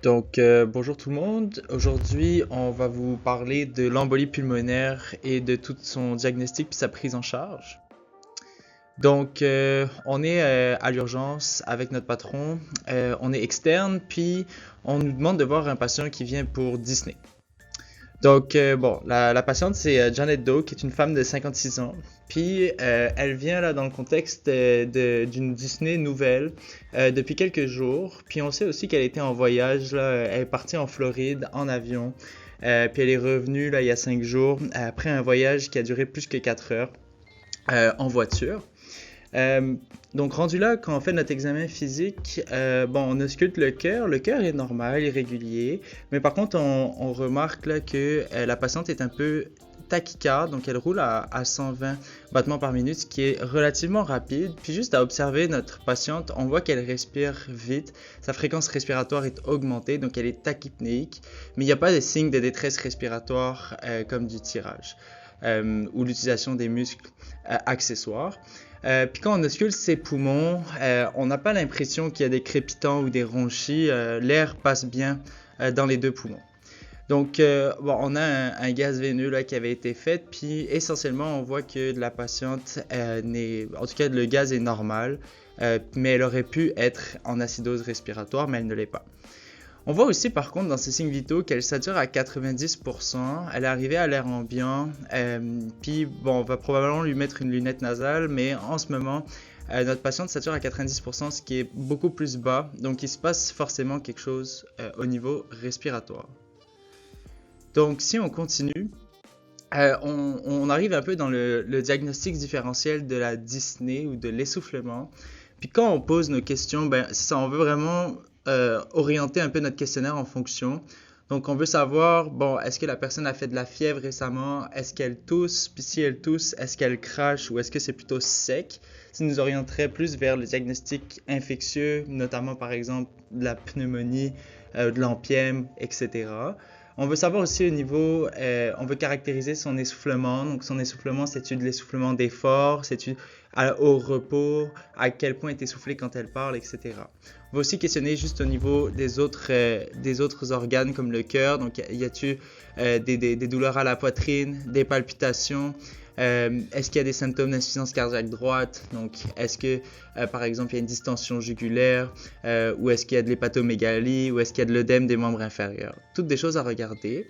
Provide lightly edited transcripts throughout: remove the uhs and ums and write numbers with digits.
Bonjour tout le monde. Aujourd'hui, on va vous parler de l'embolie pulmonaire et de tout son diagnostic puis sa prise en charge. On est à l'urgence avec notre patron. On est externe, puis on nous demande de voir un patient qui vient pour Disney. La patiente, c'est Janet Doe, qui est une femme de 56 ans. Puis, elle vient là dans le contexte d'une Disney nouvelle depuis quelques jours. Puis, on sait aussi qu'elle était en voyage, là. Elle est partie en Floride en avion. Puis, elle est revenue là, il y a 5 jours après un voyage qui a duré plus que 4 heures en voiture. Euh, donc rendu là, quand on fait notre examen physique, on ausculte le cœur. Le cœur est normal, irrégulier, mais par contre, on remarque là que la patiente est un peu tachycarde, donc elle roule à 120 battements par minute, ce qui est relativement rapide. Puis juste à observer notre patiente, on voit qu'elle respire vite, sa fréquence respiratoire est augmentée, donc elle est tachypnéique, mais il n'y a pas de signes de détresse respiratoire comme du tirage ou l'utilisation des muscles accessoires. Puis quand on ausculte ses poumons, on n'a pas l'impression qu'il y a des crépitants ou des ronchis. L'air passe bien dans les deux poumons. On a un gaz veineux là, qui avait été fait, puis essentiellement, on voit que la patiente, en tout cas, le gaz est normal, mais elle aurait pu être en acidose respiratoire, mais elle ne l'est pas. On voit aussi par contre dans ses signes vitaux qu'elle sature à 90%, elle est arrivée à l'air ambiant, on va probablement lui mettre une lunette nasale, mais en ce moment, notre patiente sature à 90%, ce qui est beaucoup plus bas, donc il se passe forcément quelque chose au niveau respiratoire. Donc si on continue, on arrive un peu dans le diagnostic différentiel de la dyspnée ou de l'essoufflement. Puis quand on pose nos questions, on veut vraiment orienter un peu notre questionnaire en fonction. Donc on veut savoir, est-ce que la personne a fait de la fièvre récemment? Est-ce qu'elle tousse? Puis si elle tousse, est-ce qu'elle crache ou est-ce que c'est plutôt sec? Ça nous orienterait plus vers le diagnostic infectieux, notamment par exemple de la pneumonie, de l'empième, etc. On veut savoir aussi au niveau, on veut caractériser son essoufflement. Donc son essoufflement, c'est-tu de l'essoufflement d'effort, c'est-tu au repos, à quel point est essoufflée quand elle parle, etc. On va aussi questionner juste au niveau des autres organes comme le cœur. Donc y a-t-il des douleurs à la poitrine, des palpitations? Est-ce qu'il y a des symptômes d'insuffisance cardiaque droite? Donc, est-ce que, par exemple, il y a une distension jugulaire? Ou est-ce qu'il y a de l'hépatomégalie? Ou est-ce qu'il y a de l'œdème des membres inférieurs? Toutes des choses à regarder.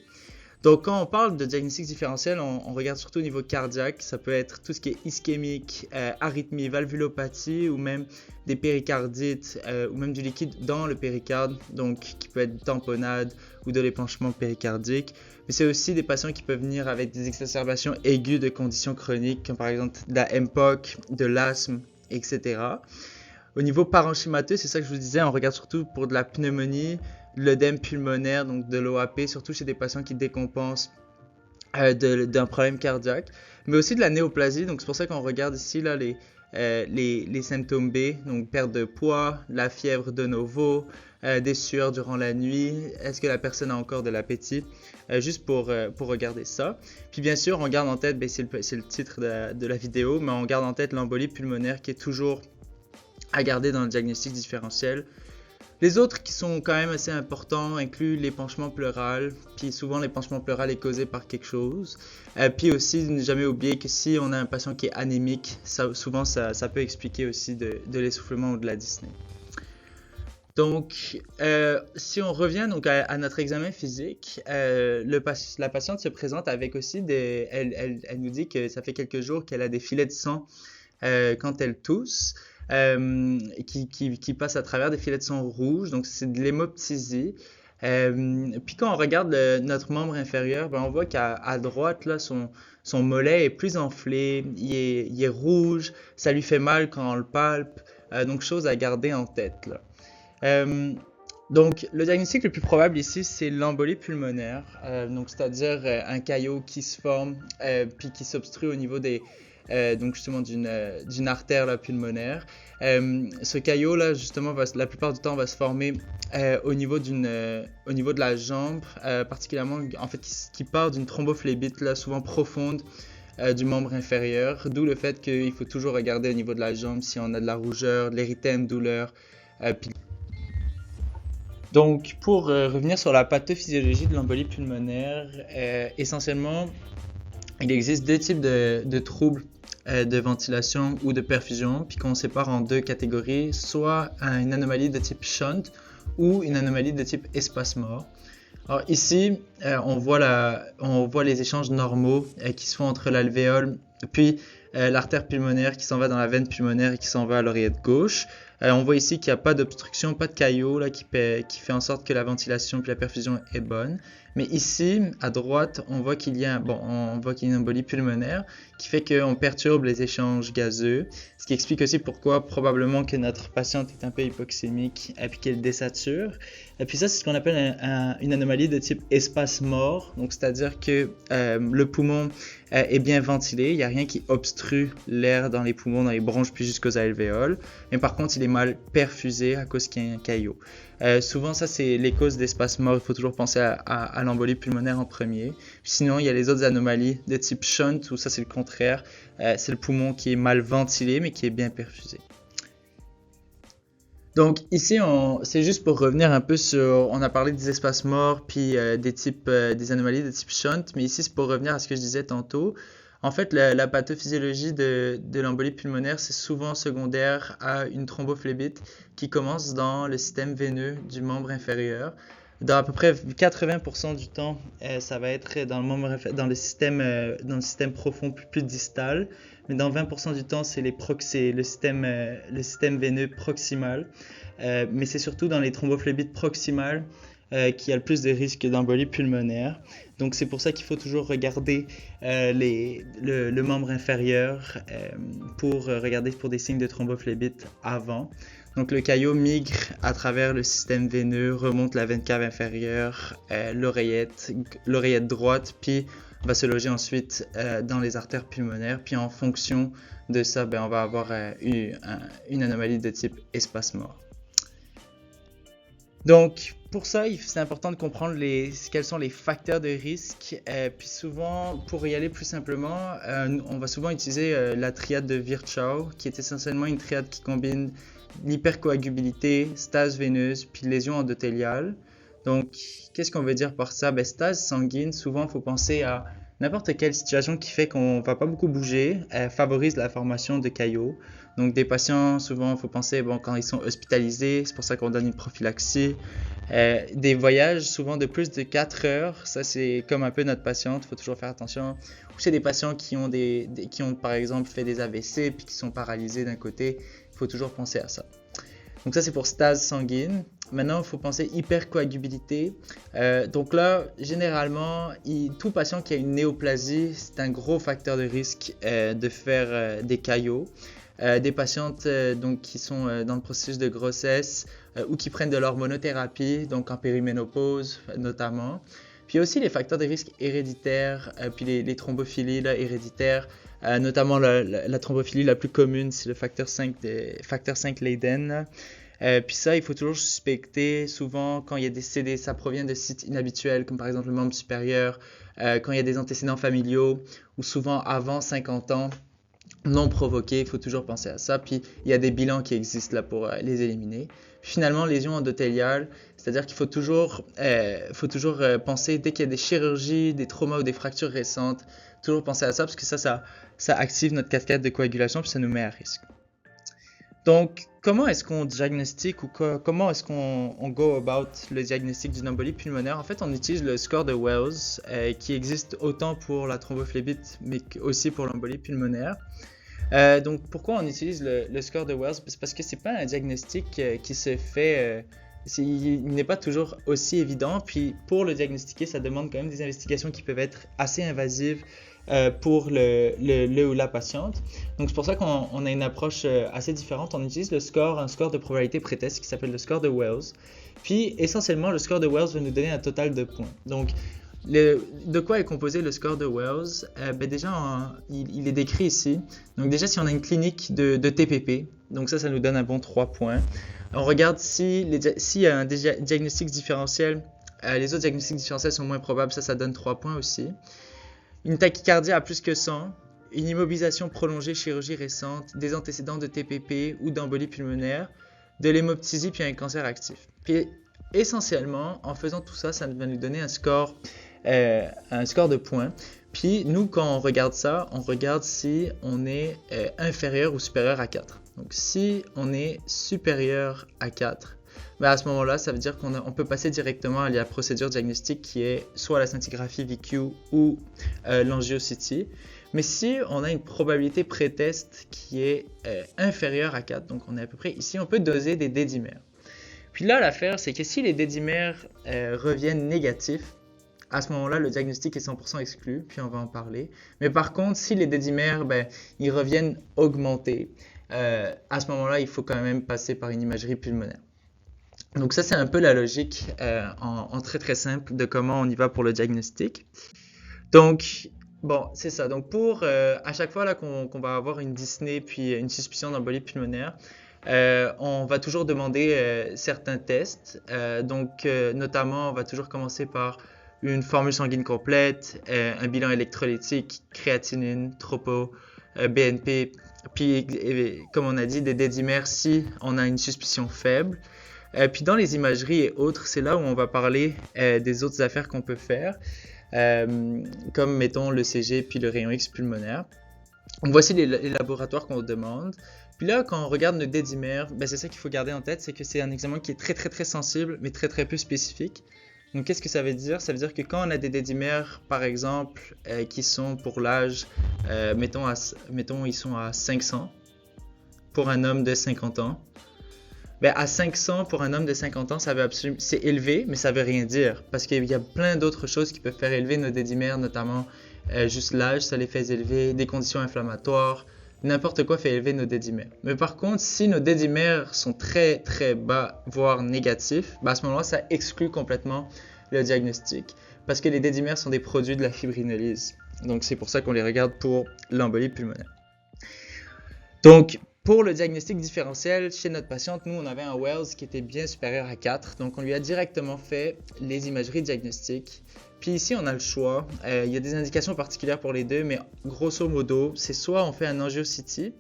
Donc, quand on parle de diagnostic différentiel, on regarde surtout au niveau cardiaque. Ça peut être tout ce qui est ischémique, arythmie, valvulopathie ou même des péricardites ou même du liquide dans le péricarde, donc qui peut être tamponnade ou de l'épanchement péricardique. Mais c'est aussi des patients qui peuvent venir avec des exacerbations aiguës de conditions chroniques, comme par exemple de la MPOC, de l'asthme, etc. Au niveau parenchymateux, c'est ça que je vous disais, on regarde surtout pour de la pneumonie, de l'œdème pulmonaire, donc de l'OAP, surtout chez des patients qui décompensent d'un problème cardiaque, mais aussi de la néoplasie. Donc c'est pour ça qu'on regarde ici là, les symptômes B, donc perte de poids, la fièvre de novo, des sueurs durant la nuit, est-ce que la personne a encore de l'appétit, juste pour regarder ça. Puis bien sûr, on garde en tête, c'est le titre de la vidéo, mais on garde en tête l'embolie pulmonaire qui est toujours à garder dans le diagnostic différentiel. Les autres qui sont quand même assez importants incluent l'épanchement pleural, puis souvent l'épanchement pleural est causé par quelque chose. Puis aussi, ne jamais oublier que si on a un patient qui est anémique, souvent ça peut expliquer aussi de l'essoufflement ou de la dyspnée. Donc, si on revient donc à notre examen physique, la patiente se présente avec aussi elle nous dit que ça fait quelques jours qu'elle a des filets de sang quand elle tousse. Qui passe à travers des filets de sang rouges, donc c'est de l'hémoptysie. Puis quand on regarde notre membre inférieur, on voit qu'à droite, là, son mollet est plus enflé, il est rouge, ça lui fait mal quand on le palpe, donc chose à garder en tête, là. Donc, le diagnostic le plus probable ici, c'est l'embolie pulmonaire, donc c'est-à-dire un caillot qui se forme puis qui s'obstrue au niveau donc justement d'une artère là, pulmonaire. Ce caillot là, justement, la plupart du temps, va se former au niveau de la jambe, particulièrement en fait qui part d'une thrombophlébite là, souvent profonde. Du membre inférieur, d'où le fait qu'il faut toujours regarder au niveau de la jambe si on a de la rougeur, de l'érythème, douleur, puis Donc, pour revenir sur la pathophysiologie de l'embolie pulmonaire, essentiellement, il existe deux types de troubles de ventilation ou de perfusion, puis qu'on sépare en deux catégories, soit une anomalie de type shunt ou une anomalie de type espace-mort. Alors ici, on voit les échanges normaux qui se font entre l'alvéole puis l'artère pulmonaire qui s'en va dans la veine pulmonaire et qui s'en va à l'oreillette gauche. On voit ici qu'il n'y a pas d'obstruction, pas de caillot là, qui fait en sorte que la ventilation puis la perfusion est bonne. Mais ici, à droite, on voit qu'il y a une embolie pulmonaire qui fait qu'on perturbe les échanges gazeux, ce qui explique aussi pourquoi probablement que notre patiente est un peu hypoxémique et puis qu'elle désature. Et puis ça, c'est ce qu'on appelle une anomalie de type espace-mort, donc c'est-à-dire que le poumon est bien ventilé, il n'y a rien qui obstrue l'air dans les poumons, dans les bronches puis jusqu'aux alvéoles, mais par contre, il est mal perfusé à cause qu'il y a un caillot. Souvent, ça, c'est les causes d'espace mort. Il faut toujours penser à l'embolie pulmonaire en premier. Sinon, il y a les autres anomalies de type shunt, où ça, c'est le contraire. C'est le poumon qui est mal ventilé, mais qui est bien perfusé. Donc ici, c'est juste pour revenir un peu sur, on a parlé des espaces morts puis des anomalies de type shunt, mais ici c'est pour revenir à ce que je disais tantôt. En fait, la pathophysiologie de l'embolie pulmonaire, c'est souvent secondaire à une thrombophlébite qui commence dans le système veineux du membre inférieur. Dans à peu près 80% du temps, ça va être dans le système profond plus distal, mais dans 20% du temps, c'est le système veineux proximal. Mais c'est surtout dans les thrombophllébites proximales qu'il y a le plus de risques d'embolie pulmonaire. Donc c'est pour ça qu'il faut toujours regarder le membre inférieur pour regarder pour des signes de thrombophlébite avant. Donc le caillot migre à travers le système veineux, remonte la veine cave inférieure, l'oreillette droite, puis va se loger ensuite dans les artères pulmonaires. Puis en fonction de ça, on va avoir une anomalie de type espace-mort. Donc, pour ça, c'est important de comprendre quels sont les facteurs de risque. Puis souvent, pour y aller plus simplement, on va souvent utiliser la triade de Virchow, qui est essentiellement une triade qui combine l'hypercoagulabilité, stase veineuse, puis lésion endothéliale. Donc, qu'est-ce qu'on veut dire par ça? Stase sanguine, souvent, il faut penser à n'importe quelle situation qui fait qu'on ne va pas beaucoup bouger, favorise la formation de caillots. Donc des patients, souvent, il faut penser, quand ils sont hospitalisés, c'est pour ça qu'on donne une prophylaxie. Des voyages, souvent de plus de 4 heures, ça c'est comme un peu notre patiente, il faut toujours faire attention. Ou c'est des patients qui ont par exemple fait des AVC puis qui sont paralysés d'un côté, il faut toujours penser à ça. Donc ça c'est pour stase sanguine. Maintenant, il faut penser hypercoagulabilité. Donc là, généralement, tout patient qui a une néoplasie, c'est un gros facteur de risque de faire des caillots. Des patientes qui sont dans le processus de grossesse ou qui prennent de l'hormonothérapie, donc en périménopause notamment. Puis aussi les facteurs de risque héréditaires, puis les thrombophilies là, héréditaires, notamment la thrombophilie la plus commune, c'est le facteur 5 Leiden. Puis ça, il faut toujours suspecter, souvent quand il y a des CD, ça provient de sites inhabituels, comme par exemple le membre supérieur, quand il y a des antécédents familiaux, ou souvent avant 50 ans, non provoqués, il faut toujours penser à ça. Puis il y a des bilans qui existent là pour les éliminer. Puis finalement, lésions endothéliales, c'est-à-dire qu'il faut toujours penser, dès qu'il y a des chirurgies, des traumas ou des fractures récentes, toujours penser à ça, parce que ça active notre cascade de coagulation, puis ça nous met à risque. Donc, comment est-ce qu'on diagnostique ou comment est-ce qu'on go about le diagnostic d'une embolie pulmonaire? En fait, on utilise le score de Wells qui existe autant pour la thrombophlébite mais aussi pour l'embolie pulmonaire. Donc, pourquoi on utilise le score de Wells? C'est parce que c'est pas un diagnostic qui se fait... il n'est pas toujours aussi évident. Puis, pour le diagnostiquer, ça demande quand même des investigations qui peuvent être assez invasives pour le ou la patiente. Donc c'est pour ça qu'on a une approche assez différente. On utilise un score de probabilité pré-test qui s'appelle le score de Wells. Puis essentiellement, le score de Wells va nous donner un total de points. Donc de quoi est composé le score de Wells? Déjà, il est décrit ici. Donc déjà, si on a une clinique de TPP, donc ça nous donne un bon 3 points. On regarde s'il y a un diagnostic différentiel. Les autres diagnostics différentiels sont moins probables, ça donne 3 points aussi. Une tachycardie à plus que 100, une immobilisation prolongée, chirurgie récente, des antécédents de TPP ou d'embolie pulmonaire, de l'hémoptysie puis un cancer actif. Puis essentiellement, en faisant tout ça, ça va nous donner un score de points. Puis nous, quand on regarde ça, on regarde si on est inférieur ou supérieur à 4. Donc si on est supérieur à 4, ben à ce moment-là, ça veut dire qu'on peut passer directement à la procédure diagnostique qui est soit la scintigraphie VQ ou l'angiocytie. Mais si on a une probabilité pré-test qui est inférieure à 4, donc on est à peu près ici, on peut doser des dédimères. Puis là, l'affaire, c'est que si les dédimères reviennent négatifs, à ce moment-là, le diagnostic est 100% exclu, puis on va en parler. Mais par contre, si les dédimères, ils reviennent augmentés, à ce moment-là, il faut quand même passer par une imagerie pulmonaire. Donc ça, c'est un peu la logique en très très simple de comment on y va pour le diagnostic. Donc, bon, c'est ça. Donc pour, à chaque fois là qu'on va avoir une dyspnée puis une suspicion d'embolie pulmonaire, on va toujours demander certains tests. Notamment, on va toujours commencer par une formule sanguine complète, un bilan électrolytique, créatinine, tropo, BNP, puis comme on a dit, des dédimères si on a une suspicion faible. Puis dans les imageries et autres, c'est là où on va parler des autres affaires qu'on peut faire, comme mettons le CG puis le rayon X pulmonaire. Donc voici les laboratoires qu'on demande. Puis là, quand on regarde le dédimère, c'est ça qu'il faut garder en tête, c'est que c'est un examen qui est très très très sensible, mais très très peu spécifique. Donc qu'est-ce que ça veut dire? Ça veut dire que quand on a des dédimères, par exemple, qui sont pour l'âge, mettons ils sont à 500 pour un homme de 50 ans. À 500 pour un homme de 50 ans, c'est élevé, mais ça veut rien dire. Parce qu'il y a plein d'autres choses qui peuvent faire élever nos dédimères, notamment juste l'âge, ça les fait élever, des conditions inflammatoires, n'importe quoi fait élever nos dédimères. Mais par contre, si nos dédimères sont très très bas, voire négatifs, à ce moment-là, ça exclut complètement le diagnostic. Parce que les dédimères sont des produits de la fibrinolyse. Donc c'est pour ça qu'on les regarde pour l'embolie pulmonaire. Donc, pour le diagnostic différentiel, chez notre patiente, nous, on avait un Wells qui était bien supérieur à 4. Donc, on lui a directement fait les imageries diagnostiques. Puis ici, on a le choix. Il y a des indications particulières pour les deux, mais grosso modo, c'est soit on fait un angiocytie,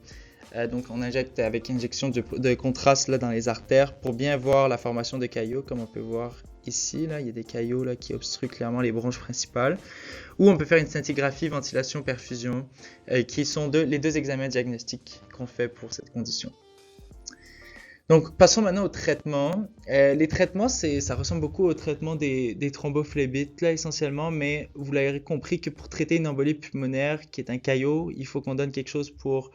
donc on injecte avec injection de contraste là, dans les artères pour bien voir la formation de caillots, comme on peut voir ici. Là, il y a des caillots là, qui obstruent clairement les bronches principales. Ou on peut faire une scintigraphie, ventilation, perfusion, qui sont les deux examens diagnostiques qu'on fait pour cette condition. Donc, passons maintenant aux traitements. Les traitements, ça ressemble beaucoup au traitement des thrombophlébite, là, essentiellement, mais vous l'avez compris que pour traiter une embolie pulmonaire, qui est un caillot, il faut qu'on donne quelque chose pour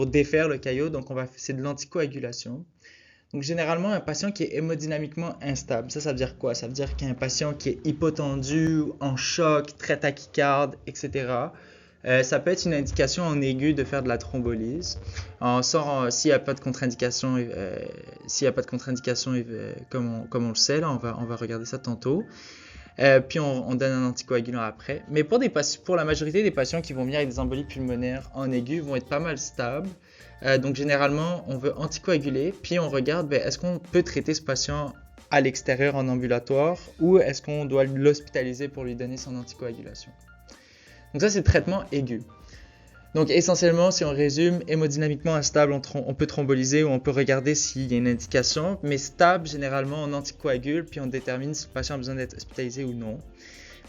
défaire le caillot, donc c'est de l'anticoagulation. Donc, généralement, un patient qui est hémodynamiquement instable, ça veut dire quoi? Ça veut dire qu'il y a un patient qui est hypotendu, en choc, très tachycarde, etc. Ça peut être une indication en aigu de faire de la thrombolyse. S'il n'y a pas de contre-indication, comme on le sait, là, on va regarder ça tantôt. Puis on donne un anticoagulant après. Mais pour la majorité des patients qui vont venir avec des embolies pulmonaires en aigu, vont être pas mal stables. Donc généralement, on veut anticoaguler, puis on regarde est-ce qu'on peut traiter ce patient à l'extérieur en ambulatoire ou est-ce qu'on doit l'hospitaliser pour lui donner son anticoagulation. Donc ça, c'est le traitement aigu. Donc essentiellement, si on résume, hémodynamiquement instable, on peut thromboliser ou on peut regarder s'il y a une indication, mais stable, généralement, on anticoagule, puis on détermine si le patient a besoin d'être hospitalisé ou non.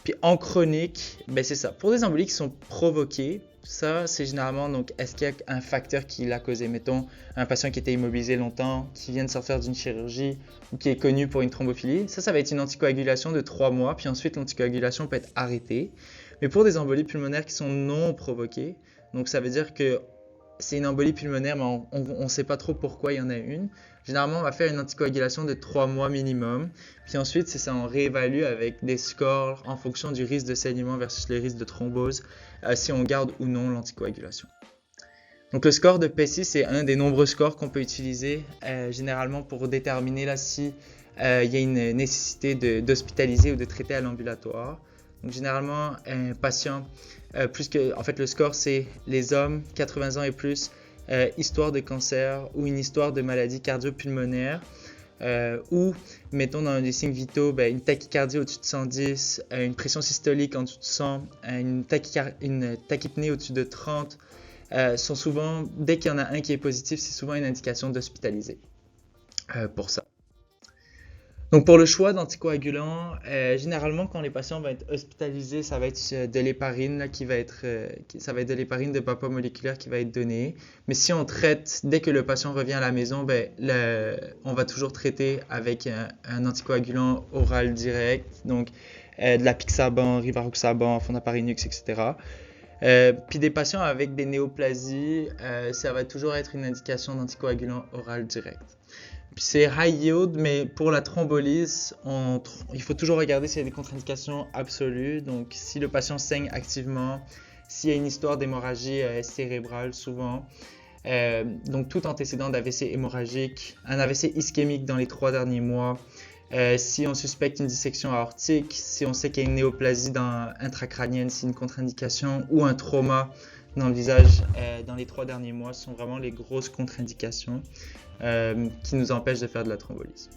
Puis en chronique, c'est ça. Pour des embolies qui sont provoquées, ça, c'est généralement, donc, est-ce qu'il y a un facteur qui l'a causé? Mettons, un patient qui était immobilisé longtemps, qui vient de sortir d'une chirurgie, ou qui est connu pour une thrombophilie. Ça va être une anticoagulation de 3 mois, puis ensuite, l'anticoagulation peut être arrêtée. Mais pour des embolies pulmonaires qui sont non provoquées, donc ça veut dire que c'est une embolie pulmonaire, mais on ne sait pas trop pourquoi il y en a une. Généralement, on va faire une anticoagulation de 3 mois minimum. Puis ensuite, c'est ça, on réévalue avec des scores en fonction du risque de saignement versus le risque de thrombose, si on garde ou non l'anticoagulation. Donc le score de PESI, c'est un des nombreux scores qu'on peut utiliser généralement pour déterminer là, si il y a une nécessité d'hospitaliser ou de traiter à l'ambulatoire. Donc généralement, un patient, le score, c'est les hommes, 80 ans et plus, histoire de cancer ou une histoire de maladie cardio-pulmonaire, ou, mettons dans les signes vitaux, une tachycardie au-dessus de 110, une pression systolique en dessous de 100, une tachypnée au-dessus de 30, sont souvent, dès qu'il y en a un qui est positif, c'est souvent une indication d'hospitaliser pour ça. Donc pour le choix d'anticoagulants, généralement quand les patients vont être hospitalisés, ça va être de l'héparine là, ça va être de l'héparine de papa moléculaire qui va être donnée. Mais si on traite dès que le patient revient à la maison, on va toujours traiter avec un anticoagulant oral direct, donc de la Pixaban, Rivaroxaban, Fondaparinux, etc. Puis des patients avec des néoplasies, ça va toujours être une indication d'anticoagulant oral direct. Puis c'est high yield, mais pour la thrombolyse, il faut toujours regarder s'il y a des contre-indications absolues. Donc si le patient saigne activement, s'il y a une histoire d'hémorragie cérébrale souvent, donc tout antécédent d'AVC hémorragique, un AVC ischémique dans les 3 derniers mois, si on suspecte une dissection aortique, si on sait qu'il y a une néoplasie intracrânienne, c'est une contre-indication, ou un trauma dans le visage dans les 3 derniers mois, sont vraiment les grosses contre-indications qui nous empêchent de faire de la thrombolyse.